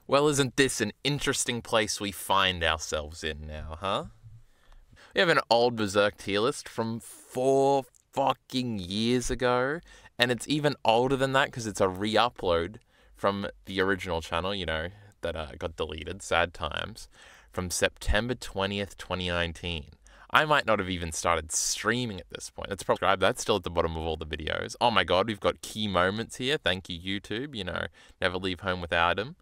Well, isn't this an interesting place we find ourselves in now, huh? We have an old Berserk tier list from 4 fucking years ago, and it's even older than that because it's a re-upload from the original channel, that got deleted, sad times, from September 20th, 2019. I might not have even started streaming at this point. That's probably that's still at the bottom of all the videos. Oh my god, we've got key moments here. Thank you, YouTube. Never leave home without them.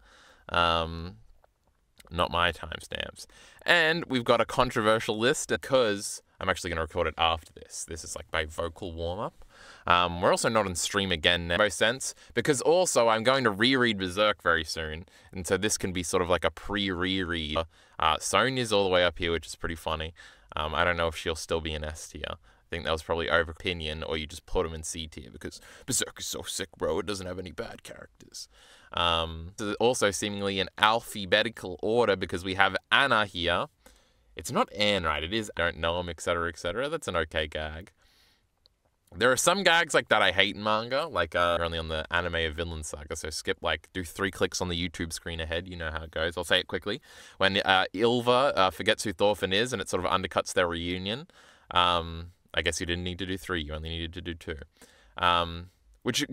Not my timestamps. And we've got a controversial list because I'm actually going to record it after this. This is like my vocal warm-up. We're also not on stream again now, in most sense, because also I'm going to reread Berserk very soon, and so this can be sort of like a pre-reread. Sonya's all the way up here, which is pretty funny. I don't know if she'll still be in S tier. I think that was probably over opinion, or you just put them in C tier because Berserk is so sick, bro. It doesn't have any bad characters. Also seemingly in alphabetical order because we have Anna here. It's not Anne, right? It is I don't know him, etc., etc. That's an okay gag. There are some gags like that I hate in manga, like only on the Anime of Vinland Saga, so skip, do 3 clicks on the YouTube screen ahead, you know how it goes. I'll say it quickly. When Ylva forgets who Thorfinn is and it sort of undercuts their reunion, I guess you didn't need to do 3, you only needed to do 2. Which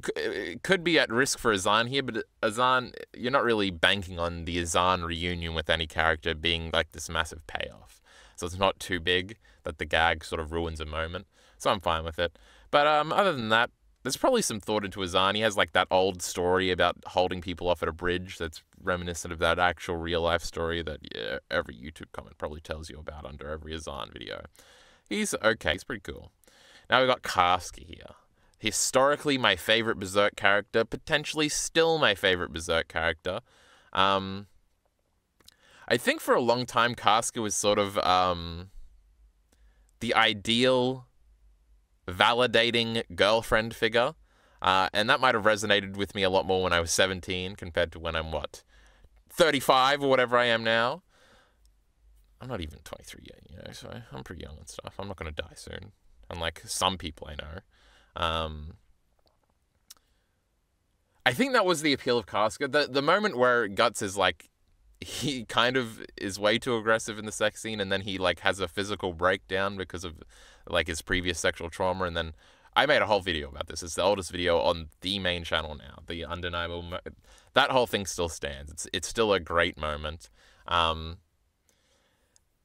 could be at risk for Azan here, but Azan, you're not really banking on the Azan reunion with any character being like this massive payoff. So it's not too big that the gag sort of ruins a moment. So I'm fine with it. But other than that, there's probably some thought into Azan. He has like that old story about holding people off at a bridge that's reminiscent of that actual real life story that every YouTube comment probably tells you about under every Azan video. He's okay. He's pretty cool. Now we've got Casca here. Historically my favorite Berserk character, potentially still my favorite Berserk character. I think for a long time Casca was sort of the ideal validating girlfriend figure, and that might have resonated with me a lot more when I was 17 compared to when I'm 35 or whatever I am now. I'm not even 23 yet, so I'm pretty young and stuff. I'm not going to die soon, unlike some people I know. I think that was the appeal of Casca. The moment where Guts is like, he kind of is way too aggressive in the sex scene, and then he has a physical breakdown because of his previous sexual trauma, and then I made a whole video about this. It's the oldest video on the main channel now. The undeniable that whole thing still stands. It's still a great moment.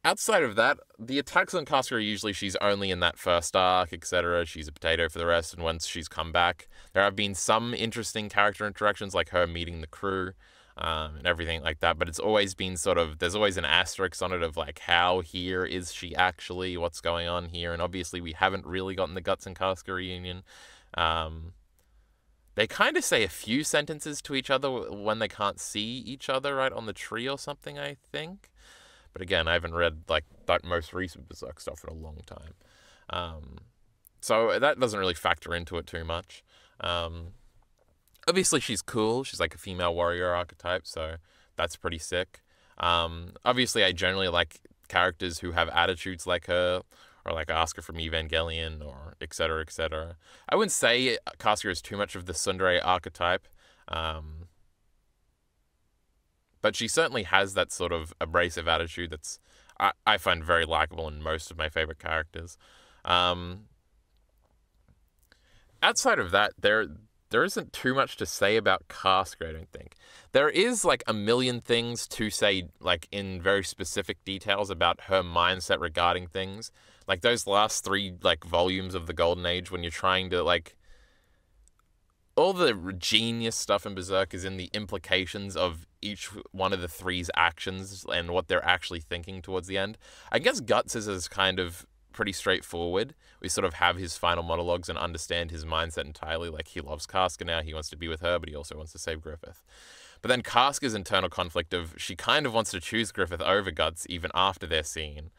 Outside of that, the attacks on Casca are usually she's only in that first arc, etc. She's a potato for the rest, and once she's come back, there have been some interesting character interactions, like her meeting the crew, and everything like that, but it's always been sort of, there's always an asterisk on it of how here is she actually, what's going on here, and obviously we haven't really gotten the Guts and Casca reunion. They kind of say a few sentences to each other when they can't see each other, right, on the tree or something, I think. But again, I haven't read that most recent Berserk stuff in a long time. So that doesn't really factor into it too much. Obviously she's cool. She's like a female warrior archetype, so that's pretty sick. Obviously I generally like characters who have attitudes like her, or like Asuka from Evangelion, or etc., etc. I wouldn't say Casca is too much of the tsundere archetype. But she certainly has that sort of abrasive attitude that's I find very likable in most of my favorite characters. Outside of that, there isn't too much to say about Casca, I don't think. There is a million things to say, in very specific details about her mindset regarding things. Those last 3 volumes of the Golden Age, when you're trying to all the genius stuff in Berserk is in the implications of each one of the 3's actions and what they're actually thinking towards the end. I guess Guts is kind of pretty straightforward. We sort of have his final monologues and understand his mindset entirely. He loves Casca now, he wants to be with her, but he also wants to save Griffith. But then Casca's internal conflict of she kind of wants to choose Griffith over Guts even after their scene.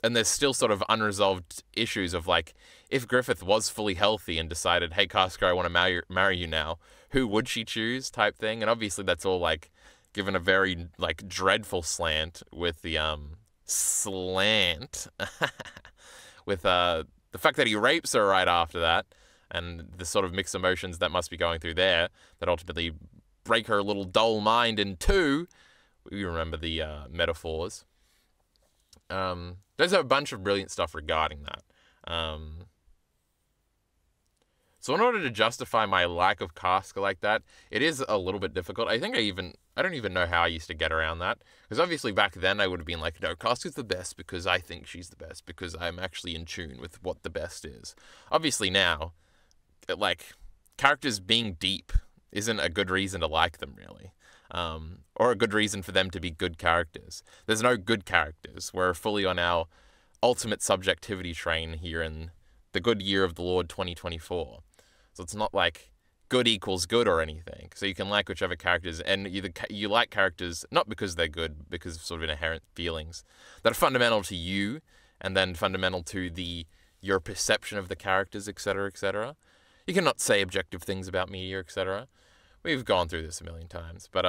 And there's still sort of unresolved issues of if Griffith was fully healthy and decided, hey, Casca, I want to marry you now, who would she choose type thing? And obviously that's all given a very dreadful slant with the with the fact that he rapes her right after that, and the sort of mixed emotions that must be going through there that ultimately break her little dull mind in two. We remember the metaphors. There's a bunch of brilliant stuff regarding that. So in order to justify my lack of Casca like that, it is a little bit difficult. I don't even know how I used to get around that. Because obviously back then I would have been like, no, Casca's the best because I think she's the best, because I'm actually in tune with what the best is. Obviously now, like, characters being deep isn't a good reason to like them, really. Or a good reason for them to be good characters. There's no good characters. We're fully on our ultimate subjectivity train here in the good year of the Lord 2024. So it's not like good equals good or anything. So you can like whichever characters, and you like characters not because they're good, because of sort of inherent feelings that are fundamental to you, and then fundamental to your perception of the characters, etc., etc. You cannot say objective things about media, etc. We've gone through this a million times, but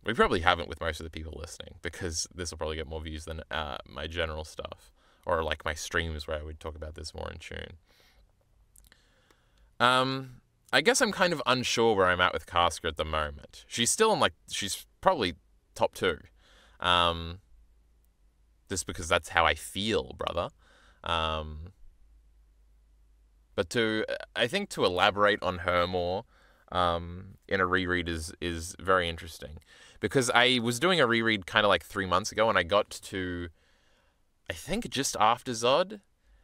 we probably haven't with most of the people listening, because this will probably get more views than my general stuff, or like my streams where I would talk about this more in tune. I guess I'm kind of unsure where I'm at with Casca at the moment. She's still she's probably top 2. Just because that's how I feel, brother. But I think to elaborate on her more in a reread is very interesting. Because I was doing a reread kind of like 3 months ago, and I got to, I think, just after Zod.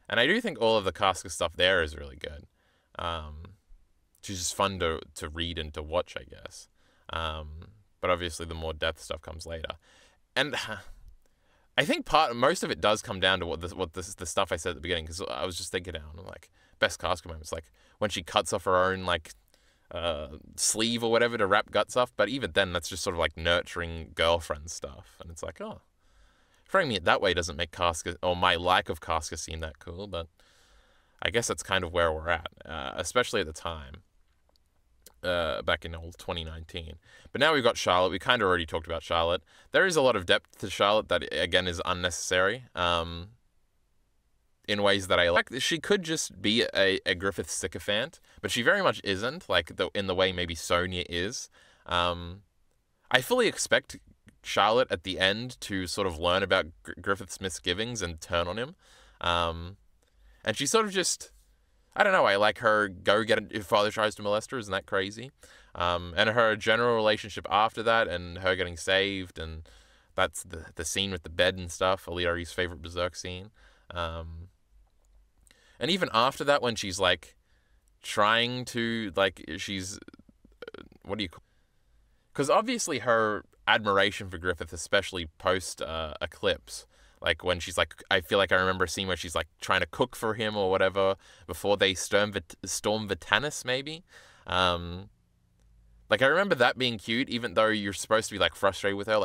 And I do think all of the Casca stuff there is really good. She's just fun to read and to watch, I guess. But obviously the more depth stuff comes later. And I think most of it does come down to the stuff I said at the beginning, because I was just thinking down, like, best Casca moments, like when she cuts off her own sleeve or whatever to wrap guts off. But even then, that's just sort of like nurturing girlfriend stuff, and it's like, oh, framing it that way doesn't make Casca, or my lack of Casca, seem that cool. But I guess that's kind of where we're at, especially at the time, back in old 2019. But now we've got Charlotte. We kind of already talked about Charlotte. There is a lot of depth to Charlotte that, again, is unnecessary, in ways that I like. She could just be a Griffith sycophant, but she very much isn't, in the way maybe Sonya is. I fully expect Charlotte at the end to sort of learn about Griffith's misgivings and turn on him. And she sort of just, I don't know, I like her go get it if father tries to molest her. Isn't that crazy? And her general relationship after that, and her getting saved, and that's the scene with the bed and stuff, Aliari's favorite Berserk scene. And even after that, when she's trying to, she's, what do you call, because obviously her admiration for Griffith, especially post Eclipse, when she's I feel like I remember a scene where she's trying to cook for him or whatever before they storm Vitanis, maybe. I remember that being cute, even though you're supposed to be frustrated with her,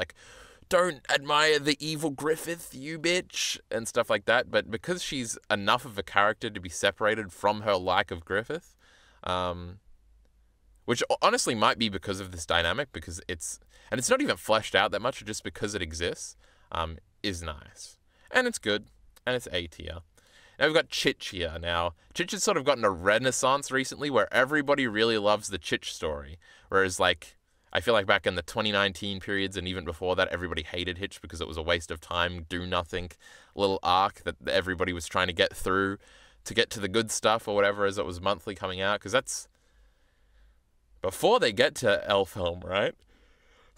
don't admire the evil Griffith, you bitch, and stuff like that. But because she's enough of a character to be separated from her like of Griffith, which honestly might be because of this dynamic, because it's not even fleshed out that much, just because it exists, is nice. And it's good, and it's A tier. Now we've got Chich here. Now, Chich has sort of gotten a renaissance recently where everybody really loves the Chich story. Whereas, I feel like back in the 2019 periods and even before that, everybody hated Hitch because it was a waste of time, do nothing, little arc that everybody was trying to get through to get to the good stuff or whatever, as it was monthly coming out. Because that's before they get to Elfhelm, right?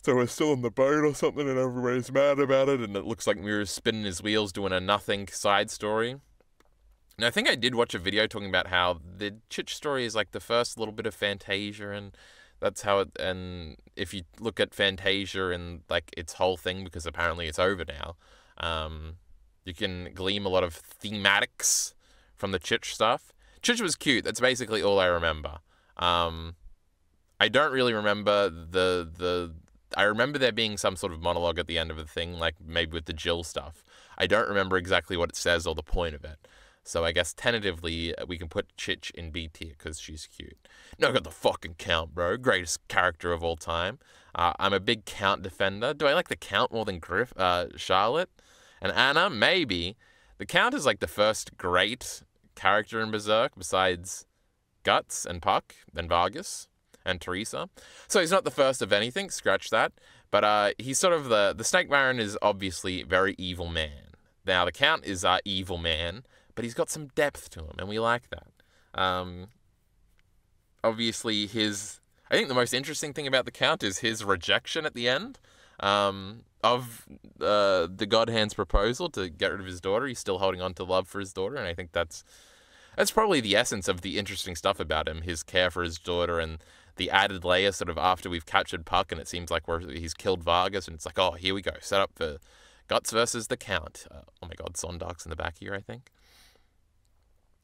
So we're still in the boat or something, and everybody's mad about it, and it looks like Mirror's spinning his wheels doing a nothing side story. And I think I did watch a video talking about how the Chich story is the first little bit of Fantasia, and that's how it, and if you look at Fantasia and its whole thing, because apparently it's over now, you can glean a lot of thematics from the Chich stuff. Chich was cute. That's basically all I remember. I don't really remember I remember there being some sort of monologue at the end of the thing, maybe with the Jill stuff. I don't remember exactly what it says or the point of it. So I guess tentatively we can put Chich in B tier because she's cute. No, got the fucking Count, bro. Greatest character of all time. I'm a big Count defender. Do I like the Count more than Charlotte? And Anna? Maybe. The Count is the first great character in Berserk besides Guts and Puck and Vargas. and Teresa. So he's not the first of anything, scratch that. But he's sort of the Snake Baron is obviously very evil man. Now the Count is our evil man, but he's got some depth to him, and we like that. Obviously I think the most interesting thing about the Count is his rejection at the end of the God Hand's proposal to get rid of his daughter. He's still holding on to love for his daughter, and I think that's probably the essence of the interesting stuff about him, his care for his daughter, and the added layer sort of after we've captured Puck, and it seems like he's killed Vargas, and it's like, oh, here we go, set up for Guts versus the Count. Oh my god, Zondark's in the back here, I think.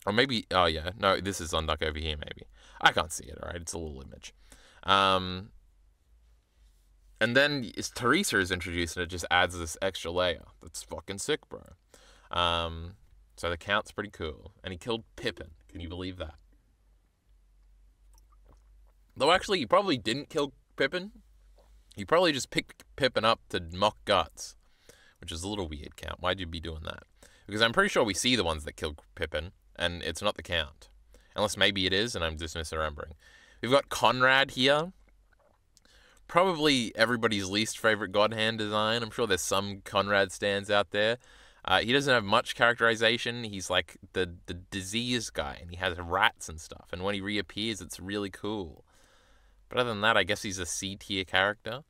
Or maybe, oh yeah, no, this is Zondark over here, maybe. I can't see it, alright, it's a little image. And then Teresa is introduced, and it just adds this extra layer. That's fucking sick, bro. So the Count's pretty cool. And he killed Pippin. Can you believe that? Though actually, he probably didn't kill Pippin. He probably just picked Pippin up to mock Guts. Which is a little weird, Count. Why'd you be doing that? Because I'm pretty sure we see the ones that killed Pippin, and it's not the Count. Unless maybe it is, and I'm just misremembering. We've got Conrad here. Probably everybody's least favorite God Hand design. I'm sure there's some Conrad stands out there. He doesn't have much characterization. He's like the disease guy, and he has rats and stuff. And when he reappears, it's really cool. But other than that, I guess he's a C-tier character.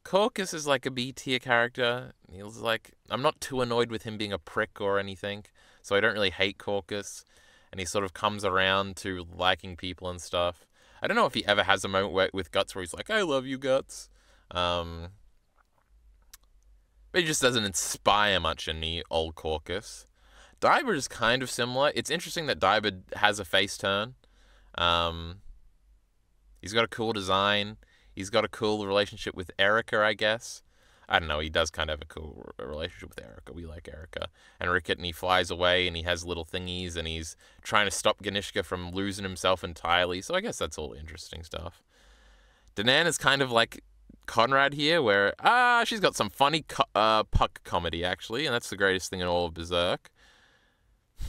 Corkus is like a B-tier character. He's like, I'm not too annoyed with him being a prick or anything, so I don't really hate Corkus. And he sort of comes around to liking people and stuff. I don't know if he ever has a moment with Guts where he's like, I love you, Guts. But he just doesn't inspire much in me, old Corkus. Daiba is kind of similar. It's interesting that Daiba has a face turn. He's got a cool design. He's got a cool relationship with Erica, I guess. I don't know, he does kind of have a cool relationship with Erica. We like Erica. And Ricket, and he flies away, and he has little thingies, and he's trying to stop Ganishka from losing himself entirely. So I guess that's all interesting stuff. Danan is kind of like Conrad here, where, she's got some funny Puck comedy, actually, and that's the greatest thing in all of Berserk.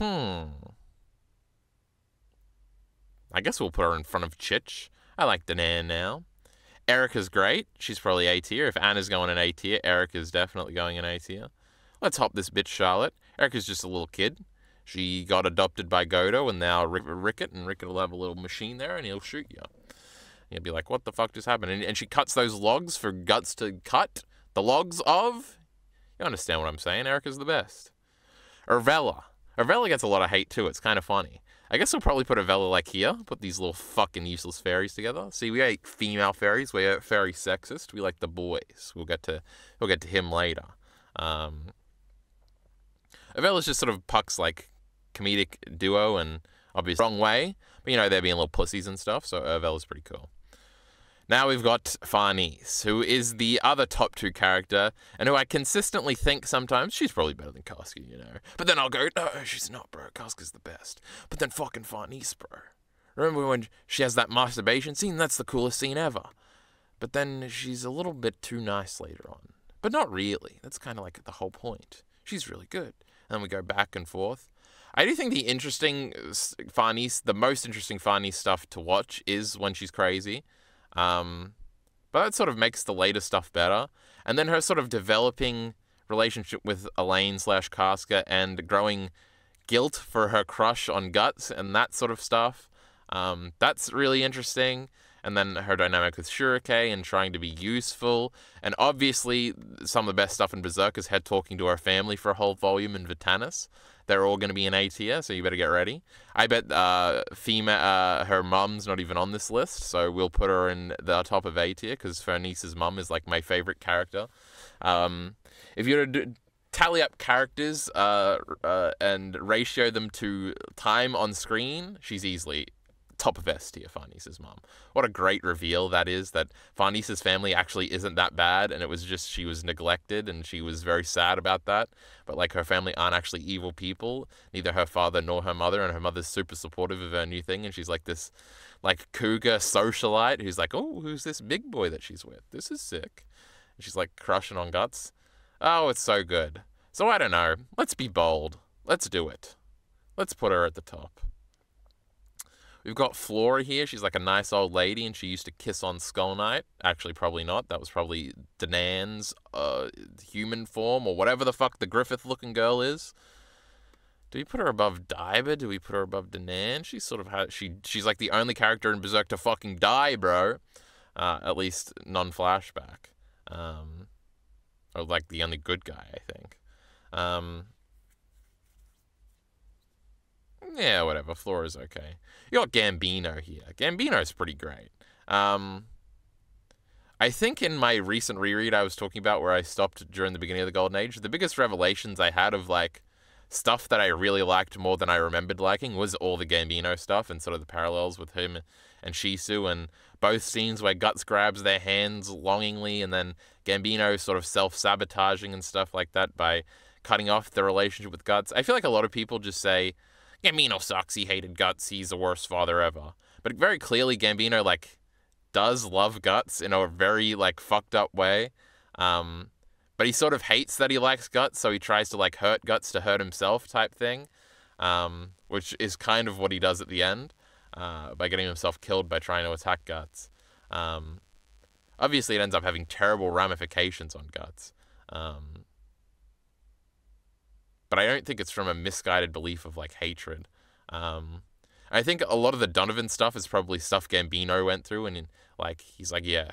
I guess we'll put her in front of Chich. I like Danan now. Erica's great. She's probably A tier. If Anna's going in A tier, Erica's definitely going in A tier. Let's hop this bitch, Charlotte. Erica's just a little kid. She got adopted by Godo, and now Ricket, and Ricket will have a little machine there, and he'll shoot you. You'll be like, what the fuck just happened? And she cuts those logs for Guts to cut the logs of. You understand what I'm saying? Erica's the best. Urvella. Urvella gets a lot of hate, too. It's kind of funny. I guess we'll probably put Urvella like here. Put these little fucking useless fairies together. See, we hate female fairies. We're fairy sexist. We like the boys. We'll get to him later. Urvella's just sort of Puck's like comedic duo, and obviously wrong way. But you know, they're being little pussies and stuff. So Urvella's pretty cool. Now we've got Farnese, who is the other top 2 character, and who I consistently think sometimes she's probably better than Casca, you know. But then I'll go, no, she's not, bro. Casca's the best. But then fucking Farnese, bro. Remember when she has that masturbation scene? That's the coolest scene ever. But then she's a little bit too nice later on. But not really. That's kind of like the whole point. She's really good. And then we go back and forth. I do think the most interesting Farnese stuff to watch is when she's crazy. But that sort of makes the later stuff better. And then her sort of developing relationship with Elaine/Casca and growing guilt for her crush on Guts and that sort of stuff. That's really interesting. And then her dynamic with Shurike and trying to be useful. And obviously, some of the best stuff in Berserk is her talking to her family for a whole volume in Vitanis. They're all going to be in A tier, so you better get ready. I bet her mum's not even on this list, so we'll put her in the top of A tier, because Farnese's mum is like my favorite character. If you were to tally up characters and ratio them to time on screen, she's easily top of S tier, Farnese's mom. What a great reveal that is, that Farnese's family actually isn't that bad, and it was just she was neglected, and she was very sad about that. But like, her family aren't actually evil people, neither her father nor her mother, and her mother's super supportive of her new thing, and she's like this like cougar socialite who's like, oh, who's this big boy that she's with? This is sick. And she's like crushing on Guts. Oh, it's so good. So I don't know. Let's be bold. Let's do it. Let's put her at the top. We've got Flora here. She's like a nice old lady, and she used to kiss on Skull Knight. Actually, probably not. That was probably Danan's human form, or whatever the fuck the Griffith-looking girl is. Do we put her above Daiba? Do we put her above Danan? She's sort of she's like the only character in Berserk to fucking die, bro. At least non-flashback. Or like the only good guy, I think. Yeah, whatever. Flora's okay. You got Gambino here. Gambino's pretty great. I think in my recent reread I was talking about where I stopped during the beginning of the Golden Age, the biggest revelations I had of like stuff that I really liked more than I remembered liking was all the Gambino stuff and sort of the parallels with him and Shisu, and both scenes where Guts grabs their hands longingly and then Gambino sort of self-sabotaging and stuff like that by cutting off the relationship with Guts. I feel like a lot of people just say, Gambino sucks, he hated Guts, he's the worst father ever. But very clearly Gambino, like, does love Guts in a very, like, fucked up way. But he sort of hates that he likes Guts, so he tries to, like, hurt Guts to hurt himself type thing. Which is kind of what he does at the end, by getting himself killed by trying to attack Guts. Obviously it ends up having terrible ramifications on Guts. But I don't think it's from a misguided belief of, like, hatred. I think a lot of the Donovan stuff is probably stuff Gambino went through, and, like, he's like, yeah,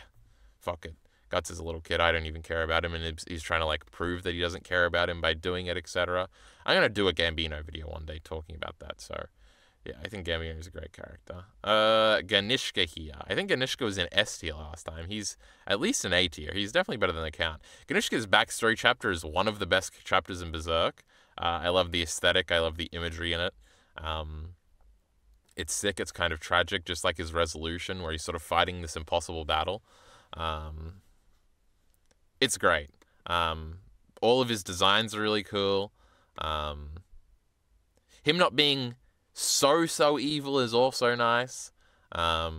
fuck it. Guts is a little kid, I don't even care about him, and he's trying to, like, prove that he doesn't care about him by doing it, etc. I'm going to do a Gambino video one day talking about that, so, yeah, I think Gambino is a great character. Ganishka here. I think Ganishka was in S tier last time. He's at least an A tier. He's definitely better than the Count. Ganishka's backstory chapter is one of the best chapters in Berserk. I love the aesthetic. I love the imagery in it. It's sick. It's kind of tragic, just like his resolution, where he's sort of fighting this impossible battle. It's great. All of his designs are really cool. Him not being so evil is also nice. Yeah,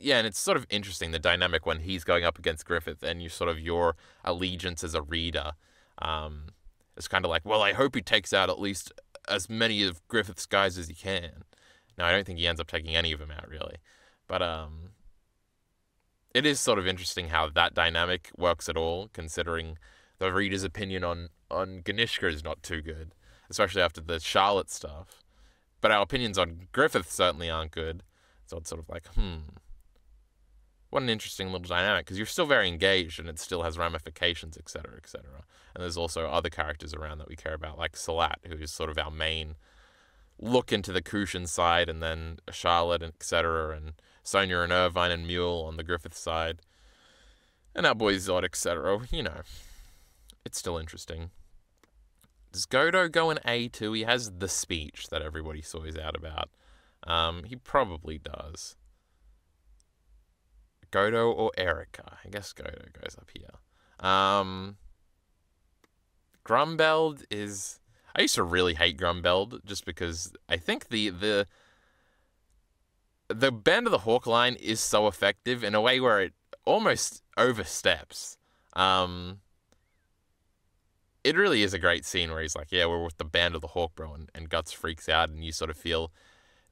and it's sort of interesting, the dynamic when he's going up against Griffith and you sort of your allegiance as a reader. It's kind of like, well, I hope he takes out at least as many of Griffith's guys as he can. Now, I don't think he ends up taking any of them out, really. But it is sort of interesting how that dynamic works at all, considering the reader's opinion on Ganishka is not too good, especially after the Charlotte stuff. But our opinions on Griffith certainly aren't good. So it's sort of like, what an interesting little dynamic, because you're still very engaged and it still has ramifications, etc., etc. And there's also other characters around that we care about, like Salat, who is sort of our main look into the Kushin side, and then Charlotte, etc., and Sonya and Irvine and Mule on the Griffith side, and our boy Zod, etc. You know, it's still interesting. Does Godo go in A2? He has the speech that everybody saw he's out about. He probably does. Godo or Erica? I guess Godo goes up here. Grumbeld is... I used to really hate Grumbeld just because I think the Band of the Hawk line is so effective in a way where it almost oversteps. It really is a great scene where he's like, yeah, we're with the Band of the Hawk, bro, and Guts freaks out and you sort of feel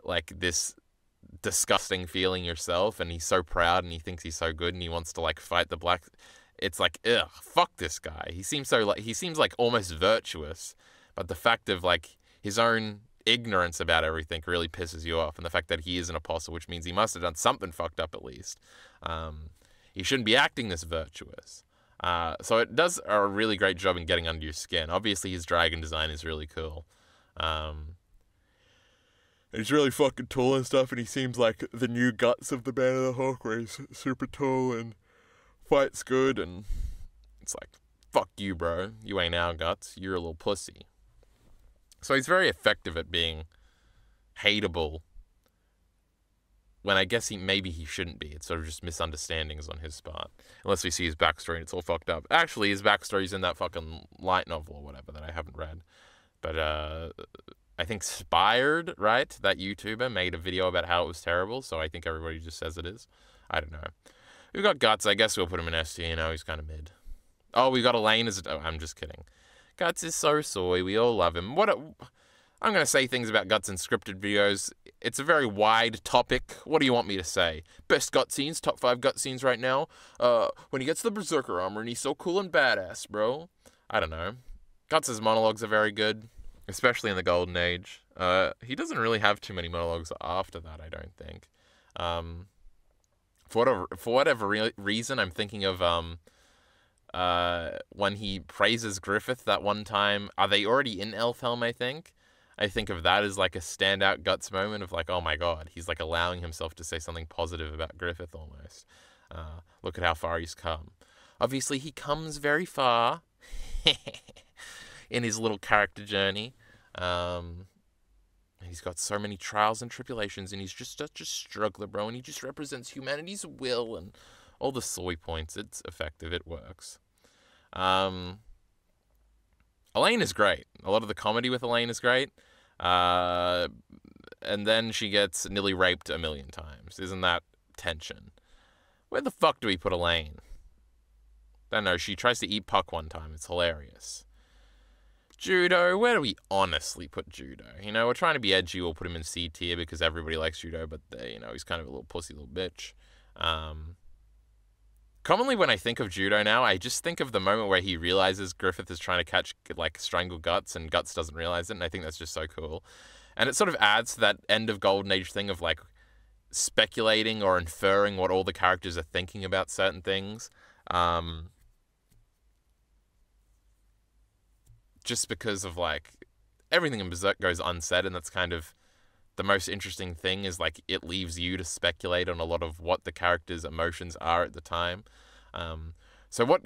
like this disgusting feeling yourself, and he's so proud and he thinks he's so good and he wants to, like, fight the black. It's like, ugh, fuck this guy. He seems like almost virtuous, but the fact of, like, his own ignorance about everything really pisses you off, and the fact that he is an apostle, which means he must have done something fucked up at least. He shouldn't be acting this virtuous. So it does a really great job in getting under your skin. Obviously his dragon design is really cool. He's really fucking tall and stuff, and he seems like the new Guts of the Band of the Hawk, where he's super tall and fights good, and it's like, fuck you, bro. You ain't our Guts. You're a little pussy. So he's very effective at being hateable, when I guess maybe he shouldn't be. It's sort of just misunderstandings on his part. Unless we see his backstory and it's all fucked up. Actually, his backstory's in that fucking light novel or whatever that I haven't read. But, I think Spired, right? That YouTuber made a video about how it was terrible, so I think everybody just says it is. I don't know. We've got Guts. I guess we'll put him in ST, you know, he's kind of mid. Oh, we got Elaine as... Oh, I'm just kidding. Guts is so soy. We all love him. I'm going to say things about Guts in scripted videos. It's a very wide topic. What do you want me to say? Best gut scenes, top 5 gut scenes right now. When he gets the Berserker armor and he's so cool and badass, bro. I don't know. Guts' monologues are very good, especially in the Golden Age. He doesn't really have too many monologues after that, I don't think. For whatever reason, I'm thinking of when he praises Griffith that one time. Are they already in Elfhelm, I think? I think of that as like a standout Guts moment of like, oh my god, he's like allowing himself to say something positive about Griffith almost. Look at how far he's come. Obviously, he comes very far in his little character journey. He's got so many trials and tribulations, and he's just such a struggler, bro, and he just represents humanity's will and all the soy points. It's effective. It works. Elaine is great. A lot of the comedy with Elaine is great. And then she gets nearly raped a million times. Isn't that tension? Where the fuck do we put Elaine? Don't know. She tries to eat Puck one time. It's hilarious. Judo, where do we honestly put Judo? You know, we're trying to be edgy. We'll put him in C tier because everybody likes Judo, but he's kind of a little pussy little bitch. Commonly when I think of Judo now, I just think of the moment where he realizes Griffith is trying to catch, like, strangle Guts, and Guts doesn't realize it, and I think that's just so cool. And it sort of adds to that end of Golden Age thing of, like, speculating or inferring what all the characters are thinking about certain things. Just because of, like, everything in Berserk goes unsaid, and that's kind of the most interesting thing is, like, it leaves you to speculate on a lot of what the characters' emotions are at the time. So what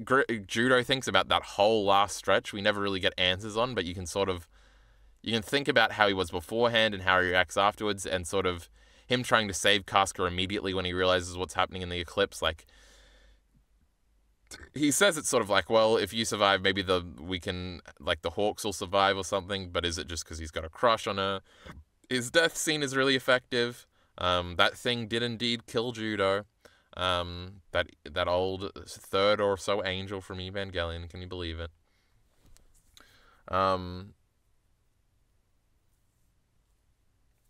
Judo thinks about that whole last stretch, we never really get answers on, but you can think about how he was beforehand and how he reacts afterwards, and sort of him trying to save Casca immediately when he realizes what's happening in the eclipse. Like, he says it's sort of like, well, if you survive, maybe the Hawks will survive or something, but is it just because he's got a crush on her? His death scene is really effective. That thing did indeed kill Judo. That old third or so angel from Evangelion. Can you believe it?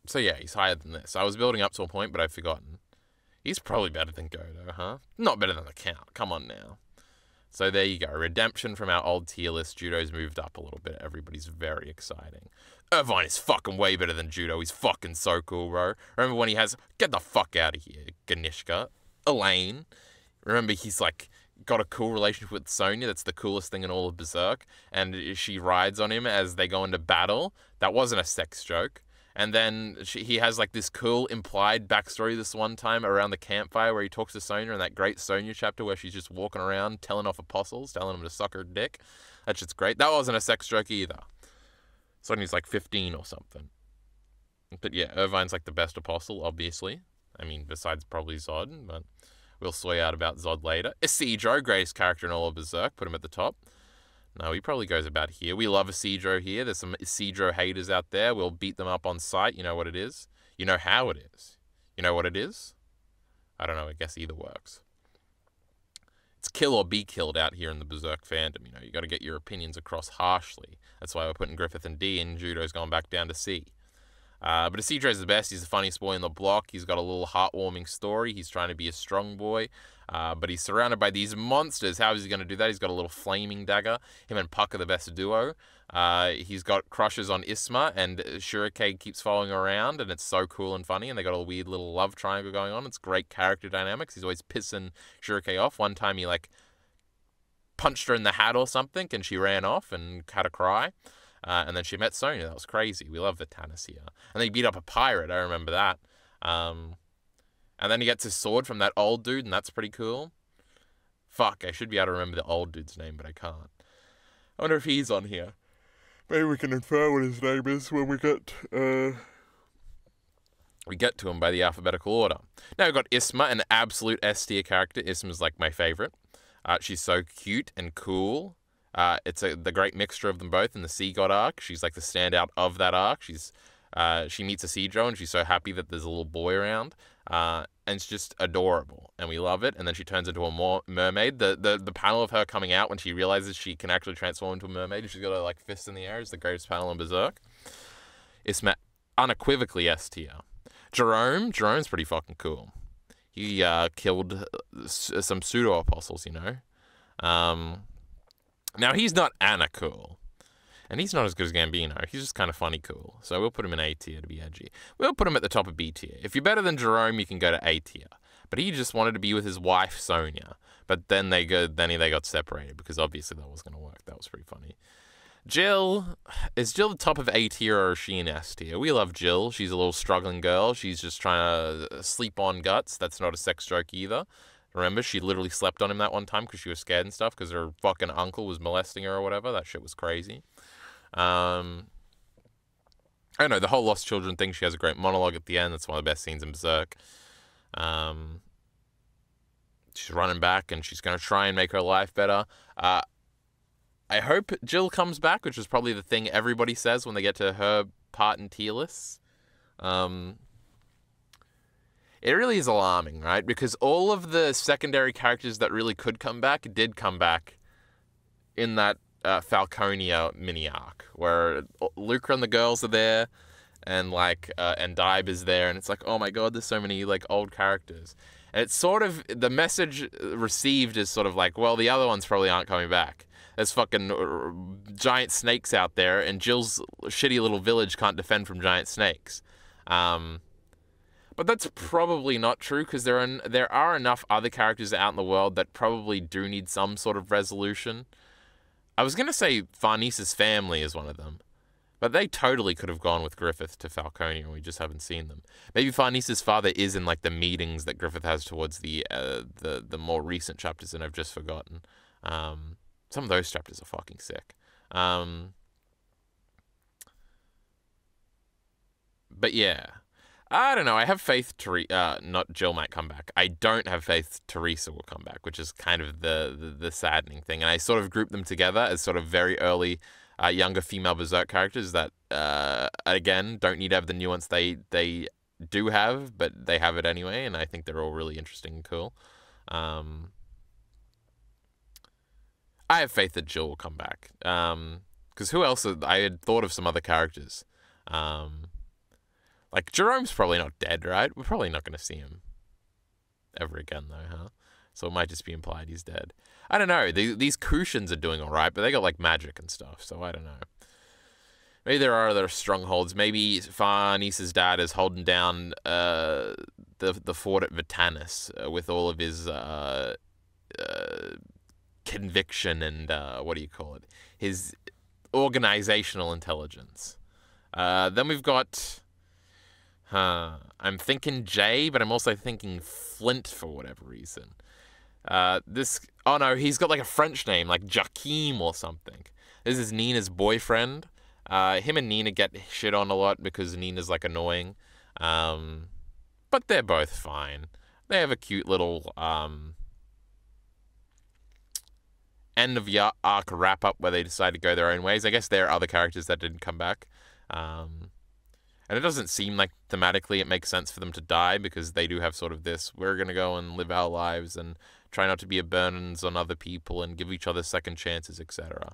So yeah, he's higher than this. I was building up to a point, but I've forgotten. He's probably better than Godo, huh? Not better than the Count. Come on now. So there you go. Redemption from our old tier list. Judo's moved up a little bit. Everybody's very exciting. Irvine is fucking way better than Judo. He's fucking so cool, bro. Remember when he has... Get the fuck out of here, Ganishka. Elaine. Remember he's, like, got a cool relationship with Sonya. That's the coolest thing in all of Berserk. And she rides on him as they go into battle. That wasn't a sex joke. And then he has, like, this cool implied backstory this one time around the campfire where he talks to Sonya in that great Sonya chapter where she's just walking around telling off apostles, telling them to suck her dick. That shit's great. That wasn't a sex joke either. Sonya's like 15 or something. But yeah, Irvine's like the best apostle, obviously. I mean, besides probably Zod, but we'll soy out about Zod later. Isidro, greatest character in all of Berserk. Put him at the top. No, he probably goes about here. We love Isidro here. There's some Isidro haters out there. We'll beat them up on sight. You know what it is. You know how it is. You know what it is? I don't know. I guess either works. It's kill or be killed out here in the Berserk fandom. You know, you got to get your opinions across harshly. That's why we're putting Griffith in D and Judo's gone back down to C. But Isidro's the best. He's the funniest boy in the block. He's got a little heartwarming story. He's trying to be a strong boy. But he's surrounded by these monsters. How is he going to do that? He's got a little flaming dagger. Him and Puck are the best duo. He's got crushes on Isma, and Shurikei keeps following around, and it's so cool and funny, and they got a weird little love triangle going on. It's great character dynamics. He's always pissing Shurikei off. One time he, like, punched her in the hat or something, and she ran off and had a cry. And then she met Sonya. That was crazy. We love the Tannis here. And they beat up a pirate. I remember that. And then he gets his sword from that old dude, and that's pretty cool. Fuck, I should be able to remember the old dude's name, but I can't. I wonder if he's on here. Maybe we can infer what his name is when we get to him by the alphabetical order. Now we've got Isma, an absolute S tier character. Isma's like my favorite. She's so cute and cool. It's the great mixture of them both in the Sea God arc. She's like the standout of that arc. She meets Isidro, and she's so happy that there's a little boy around. And it's just adorable, and we love it. And then she turns into a mermaid. The panel of her coming out when she realizes she can actually transform into a mermaid, and she's got her, like, fist in the air, is the greatest panel in Berserk. Isma unequivocally S tier. Jerome's pretty fucking cool. He killed some pseudo-apostles, you know. Now, he's not Anna cool. And he's not as good as Gambino. He's just kind of funny cool. So we'll put him in A tier to be edgy. We'll put him at the top of B tier. If you're better than Jerome, you can go to A tier. But he just wanted to be with his wife, Sonia. But then they got separated because obviously that wasn't going to work. That was pretty funny. Jill. Is Jill the top of A tier or is she in S tier? We love Jill. She's a little struggling girl. She's just trying to sleep on Guts. That's not a sex joke either. Remember, she literally slept on him that one time because she was scared and stuff because her fucking uncle was molesting her or whatever. That shit was crazy. I don't know, the whole Lost Children thing, she has a great monologue at the end. That's one of the best scenes in Berserk. She's running back and she's going to try and make her life better. I hope Jill comes back, which is probably the thing everybody says when they get to her part in tier lists. It really is alarming, right? Because all of the secondary characters that really could come back did come back in that Falconia mini arc, where Luca and the girls are there, and and Dibe is there, and it's like, oh my god, there's so many like old characters. And it's sort of, the message received is sort of like, well, the other ones probably aren't coming back. There's fucking giant snakes out there, and Jill's shitty little village can't defend from giant snakes. But that's probably not true, because there are enough other characters out in the world that probably do need some sort of resolution. I was going to say Farnese's family is one of them, but they totally could have gone with Griffith to Falconia, and we just haven't seen them. Maybe Farnese's father is in like the meetings that Griffith has towards the more recent chapters, and I've just forgotten. Some of those chapters are fucking sick. But yeah. I don't know. I have faith not Jill might come back. I don't have faith Teresa will come back, which is kind of the saddening thing. And I sort of group them together as sort of very early younger female Berserk characters that, again, don't need to have the nuance they do have, but they have it anyway. And I think they're all really interesting and cool. I have faith that Jill will come back. Because who else? I had thought of some other characters. Like, Jerome's probably not dead, right? We're probably not going to see him ever again, though, huh? So it might just be implied he's dead. I don't know. These Kushins are doing all right, but they got, like, magic and stuff, so I don't know. Maybe there are other strongholds. Maybe Farnese's dad is holding down the fort at Vitanis with all of his conviction and, his organizational intelligence. Then we've got... I'm thinking Jay, but I'm also thinking Flint for whatever reason. Oh no, he's got like a French name, like Jaquim or something. This is Nina's boyfriend. Him and Nina get shit on a lot because Nina's like annoying. But they're both fine. They have a cute little end of arc wrap up where they decide to go their own ways. I guess there are other characters that didn't come back. And it doesn't seem like thematically it makes sense for them to die, because they do have sort of this, we're going to go and live our lives and try not to be a burden on other people and give each other second chances, etc.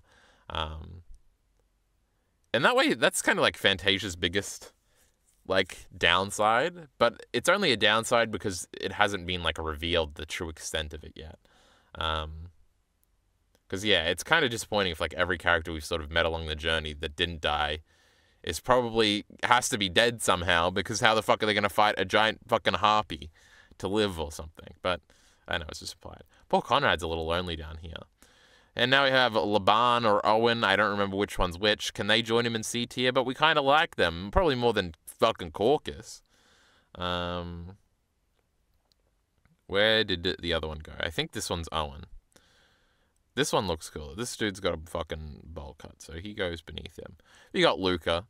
And that way, that's kind of like Fantasia's biggest like downside, but it's only a downside because it hasn't been like revealed the true extent of it yet. Because yeah, it's kind of disappointing if like every character we've sort of met along the journey that didn't die has to be dead somehow, because how the fuck are they going to fight a giant fucking harpy to live or something? But I know, it's just implied. Poor Conrad's a little lonely down here. And now we have Laban or Owen. I don't remember which one's which. Can they join him in C tier? But we kind of like them. Probably more than fucking Caucus. Where did the other one go? I think this one's Owen. This one looks cool. This dude's got a fucking bowl cut, so he goes beneath him. You got Luca.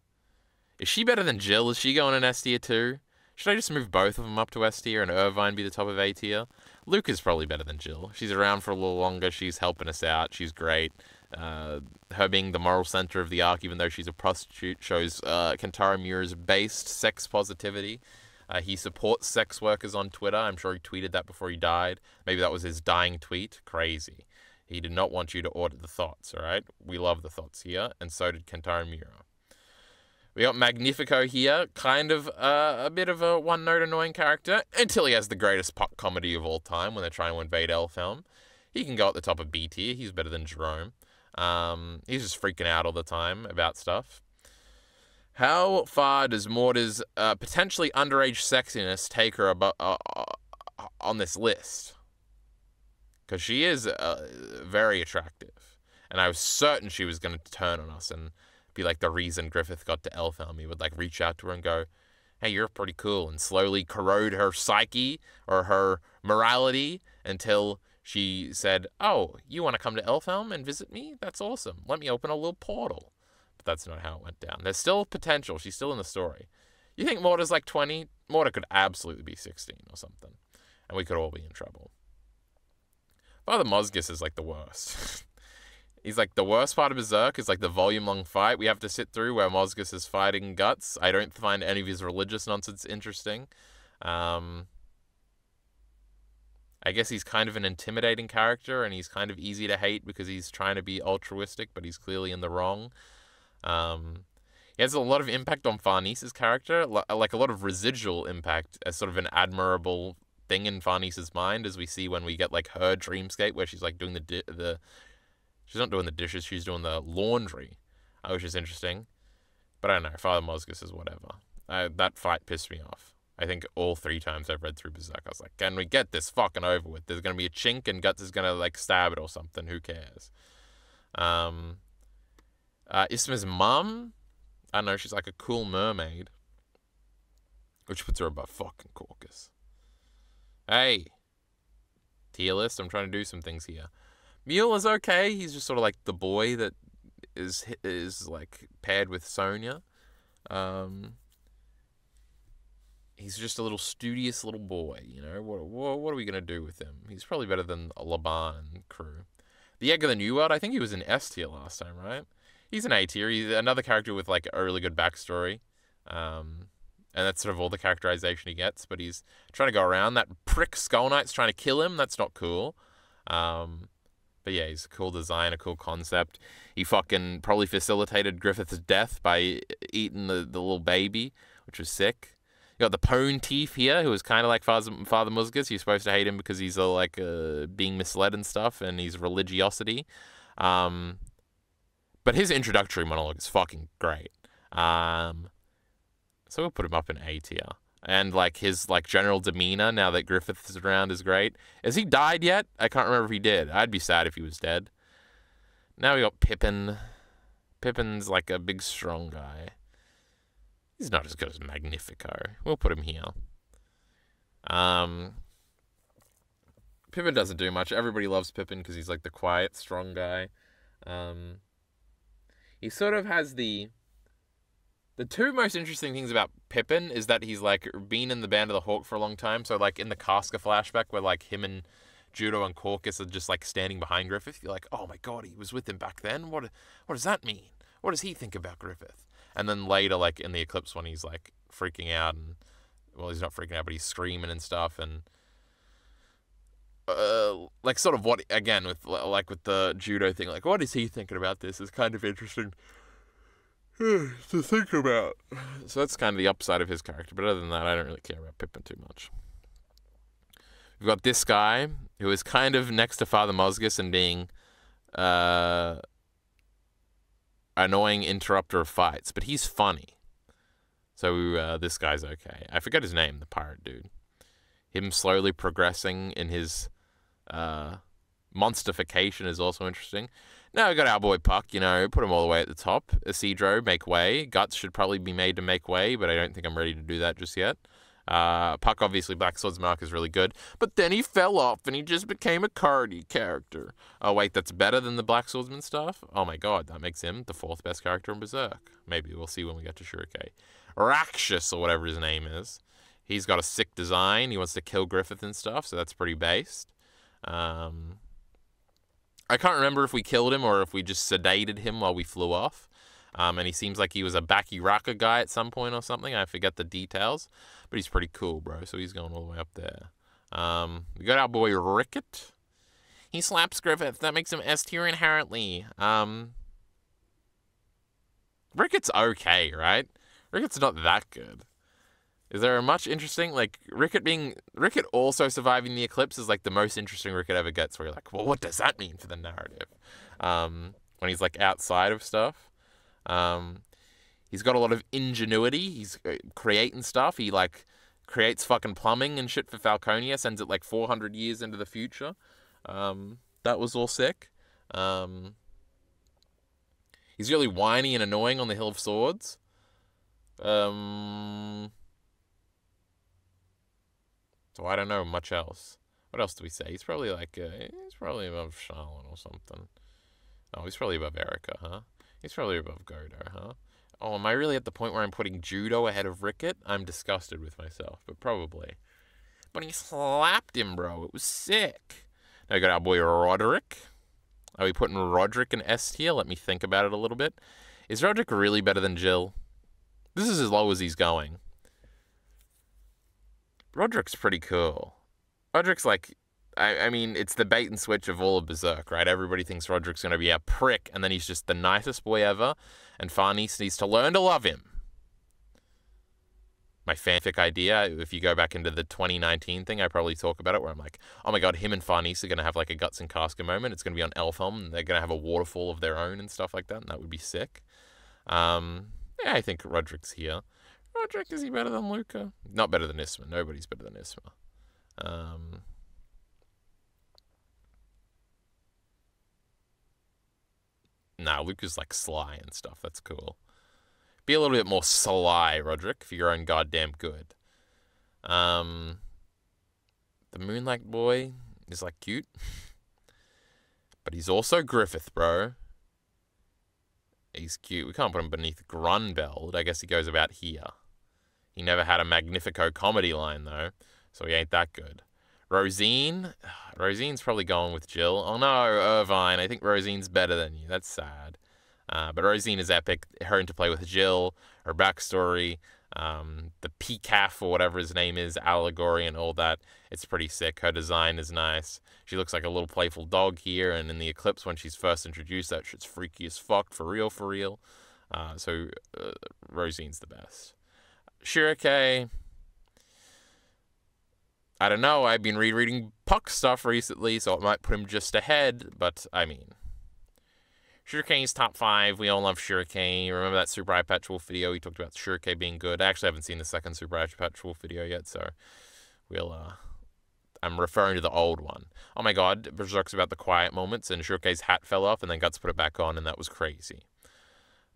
Is she better than Jill? Is she going in S tier too? Should I just move both of them up to S tier and Irvine be the top of A tier? Luca's probably better than Jill. She's around for a little longer. She's helping us out. She's great. Her being the moral center of the arc, even though she's a prostitute, shows Kentaro Miura's based sex positivity. He supports sex workers on Twitter. I'm sure he tweeted that before he died. Maybe that was his dying tweet. Crazy. He did not want you to audit the thoughts, all right? We love the thoughts here, and so did Kentaro Miura. We got Magnifico here, kind of a bit of a one-note annoying character, until he has the greatest pop comedy of all time when they're trying to invade Elfhelm. He can go at the top of B tier. He's better than Jerome. He's just freaking out all the time about stuff. How far does Morta's potentially underage sexiness take her on this list? Because she is very attractive. And I was certain she was going to turn on us and be like the reason Griffith got to Elfhelm. He would like reach out to her and go, hey, you're pretty cool, and slowly corrode her psyche or her morality until she said, oh, you want to come to Elfhelm and visit me? That's awesome. Let me open a little portal. But that's not how it went down. There's still potential. She's still in the story. You think Morta's like 20? Morta could absolutely be 16 or something. And we could all be in trouble. Father Mozgus is like the worst. He's like the worst part of Berserk is like the volume-long fight we have to sit through where Mozgus is fighting Guts. I don't find any of his religious nonsense interesting. I guess he's kind of an intimidating character, and he's kind of easy to hate because he's trying to be altruistic, but he's clearly in the wrong. He has a lot of impact on Farnese's character, like a lot of residual impact as sort of an admirable thing in Farnese's mind, as we see when we get like her dreamscape where she's like doing she's not doing the dishes, she's doing the laundry, which is interesting. But I don't know, Father Mozgus is whatever. That fight pissed me off. I think all 3 times I've read through Berserk, I was like, can we get this fucking over with? There's going to be a chink and Guts is going to like stab it or something. Who cares? Isma's mum, I don't know, she's like a cool mermaid, which puts her above fucking Caucus. Hey, tier list, I'm trying to do some things here. Mule is okay. He's just sort of like the boy that is like paired with Sonya. He's just a little studious little boy, you know. What are we gonna do with him? He's probably better than Laban and crew. The Egg of the New World, I think he was in S tier last time, right? He's an A tier. He's another character with like a really good backstory. And that's sort of all the characterization he gets. But he's trying to go around. That prick Skull Knight's trying to kill him. That's not cool. But yeah, he's a cool design, a cool concept. He fucking probably facilitated Griffith's death by eating the little baby, which was sick. You got the Pwn Teeth here, who is kind of like Father Mozgus. You're supposed to hate him because he's like being misled and stuff, and his religiosity. But his introductory monologue is fucking great. So we'll put him up in A tier. And like his like general demeanor now that Griffith is around is great. Has he died yet? I can't remember if he did. I'd be sad if he was dead. Now we got Pippin. Pippin's like a big strong guy. He's not as good as Magnifico. We'll put him here. Pippin doesn't do much. Everybody loves Pippin because he's like the quiet, strong guy. He sort of has the 2 most interesting things about Pippin is that he's like been in the Band of the Hawk for a long time. So like in the Casca flashback where like him and Judo and Caucus are just like standing behind Griffith, you're like, oh my god, he was with him back then. What does that mean? What does he think about Griffith? And then later, like in the Eclipse one, he's like freaking out and, well, he's not freaking out, but he's screaming and stuff. And like sort of what, again, with the Judo thing, like what is he thinking about this is kind of interesting to think about. So that's kind of the upside of his character. But other than that, I don't really care about Pippin too much. We've got this guy who is kind of next to Father Mozgus and being annoying interrupter of fights, but he's funny. So this guy's okay. I forget his name, the pirate dude. Him slowly progressing in his monsterification is also interesting. Now we got our boy Puck, you know, put him all the way at the top. Isidro, make way. Guts should probably be made to make way, but I don't think I'm ready to do that just yet. Puck, obviously, Black Swordsman arc is really good, but then he fell off and he just became a Cardi character. Oh, wait, that's better than the Black Swordsman stuff? Oh my god, that makes him the 4th best character in Berserk. Maybe we'll see when we get to Shurikei. Rakshas, or whatever his name is. He's got a sick design. He wants to kill Griffith and stuff, so that's pretty based. I can't remember if we killed him or if we just sedated him while we flew off. And he seems like he was a Baki Raka guy at some point or something. I forget the details. But he's pretty cool, bro. So he's going all the way up there. We got our boy Ricket. He slaps Griffith. That makes him S tier inherently. Ricket's okay, right? Ricket's not that good. Is there a much interesting, like, Ricket also surviving the eclipse is, like, the most interesting Ricket ever gets, where you're like, well, what does that mean for the narrative? When he's, like, outside of stuff. He's got a lot of ingenuity. He's creating stuff. He, like, creates fucking plumbing and shit for Falconia, sends it, like, 400 years into the future. That was all sick. He's really whiny and annoying on the Hill of Swords. So I don't know much else. What else do we say? He's probably like, he's probably above Shallan or something. Oh, he's probably above Erica, huh? He's probably above Godo, huh? Oh, am I really at the point where I'm putting Judo ahead of Ricket? I'm disgusted with myself, but probably. But he slapped him, bro. It was sick. Now we got our boy Roderick. Are we putting Roderick in S tier? Let me think about it a little bit. Is Roderick really better than Jill? This is as low as he's going. Roderick's pretty cool. Roderick's like, I mean, it's the bait and switch of all of Berserk, right? Everybody thinks Roderick's going to be a prick, and then he's just the nicest boy ever, and Farnese needs to learn to love him. My fanfic idea, if you go back into the 2019 thing, I probably talk about it, where I'm like, oh my god, him and Farnese are going to have like a Guts and Casca moment. It's going to be on Elfhelm, and they're going to have a waterfall of their own and stuff like that, and that would be sick. Yeah, I think Roderick's here. Roderick, is he better than Luca? Not better than Isma. Nobody's better than Isma. Nah, Luca's like sly and stuff. That's cool. Be a little bit more sly, Roderick, for your own goddamn good. The Moonlight Boy is like cute. But he's also Griffith, bro. He's cute. We can't put him beneath Grunbeld. I guess he goes about here. He never had a Magnifico comedy line, though, so he ain't that good. Rosine? Rosine's probably going with Jill. Oh no, Irvine. I think Rosine's better than you. That's sad. But Rosine is epic. Her interplay with Jill, her backstory, the PCAF or whatever his name is, allegory and all that. It's pretty sick. Her design is nice. She looks like a little playful dog here, and in the Eclipse when she's first introduced, that shit's freaky as fuck, for real, for real. So Rosine's the best. Shirake, I don't know, I've been rereading Puck stuff recently, so it might put him just ahead, but, I mean, Shurike's top 5, we all love Shurike. Remember that Super Eye Patch Wolf video? We talked about Shurike being good. I actually haven't seen the second Super Eye Patch Wolf video yet, so we'll, I'm referring to the old one. Oh my god, Berserk's about the quiet moments, and Shurike's hat fell off, and then Guts put it back on, and that was crazy.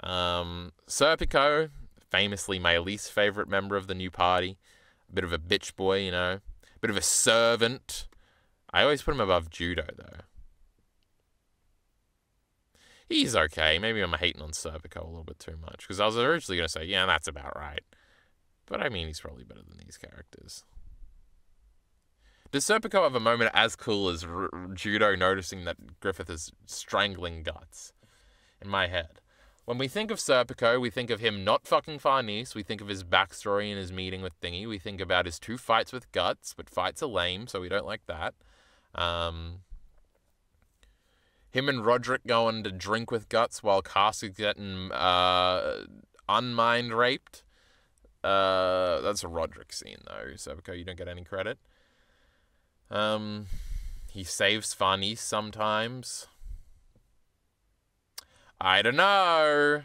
Serpico, famously my least favorite member of the new party. A bit of a bitch boy, you know. A bit of a servant. I always put him above Judo, though. He's okay. Maybe I'm hating on Serpico a little bit too much. Because I was originally going to say, yeah, that's about right. But I mean, he's probably better than these characters. Does Serpico have a moment as cool as Judo noticing that Griffith is strangling Guts? In my head. When we think of Serpico, we think of him not fucking Farnese. We think of his backstory and his meeting with Thingy. We think about his 2 fights with Guts, but fights are lame, so we don't like that. Him and Roderick going to drink with Guts while Casca's getting unmined raped. That's a Roderick scene, though. Serpico, you don't get any credit. He saves Farnese sometimes. I don't know.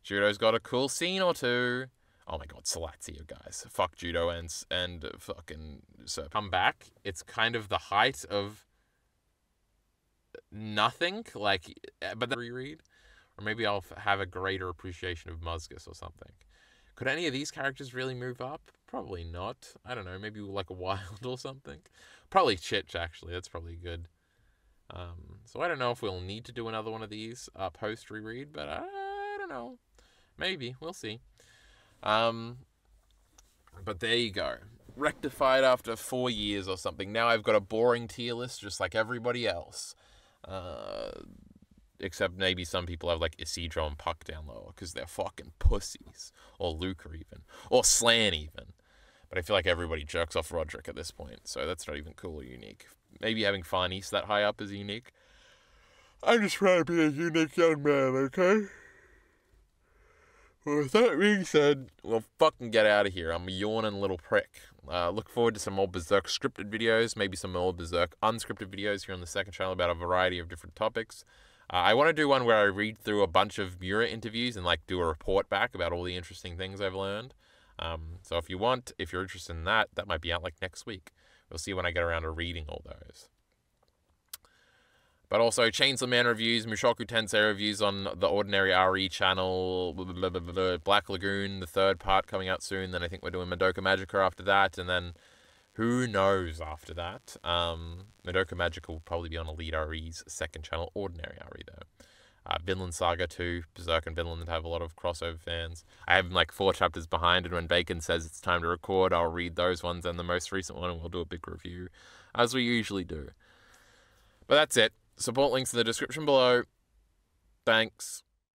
Judo's got a cool scene or two. Oh my god, Salatio, guys. Fuck Judo and fucking Serp. Come back. It's kind of the height of nothing. Like, but then reread. Or maybe I'll have a greater appreciation of Musgus or something. Could any of these characters really move up? Probably not. I don't know. Maybe like a Wild or something. Probably Chitch, actually. That's probably good. So I don't know if we'll need to do another one of these post reread, but I don't know. Maybe. We'll see. But there you go. Rectified after 4 years or something. Now I've got a boring tier list just like everybody else. Except maybe some people have like Isidro and Puck down lower because they're fucking pussies. Or Luca even. Or Slan even. But I feel like everybody jerks off Roderick at this point, so that's not even cool or unique. Maybe having Farnese that high up is unique. I'm just trying to be a unique young man, okay? With that being said, we'll fucking get out of here. I'm a yawning little prick. Look forward to some more Berserk scripted videos, maybe some more Berserk unscripted videos here on the second channel about a variety of different topics. I want to do one where I read through a bunch of Miura interviews and like do a report back about all the interesting things I've learned. So if you're interested in that, that might be out like next week. We'll see when I get around to reading all those. But also Chainsaw Man reviews, Mushoku Tensei reviews on the Ordinary RE channel, Black Lagoon, the third part coming out soon. Then I think we're doing Madoka Magica after that, and then who knows after that. Madoka Magica will probably be on Elite RE's second channel, Ordinary RE though. Vinland Saga 2, Berserk and Vinland have a lot of crossover fans. I have like 4 chapters behind, and when Bacon says it's time to record, I'll read those ones and the most recent one, and we'll do a big review, as we usually do. But that's it. Support links in the description below. Thanks.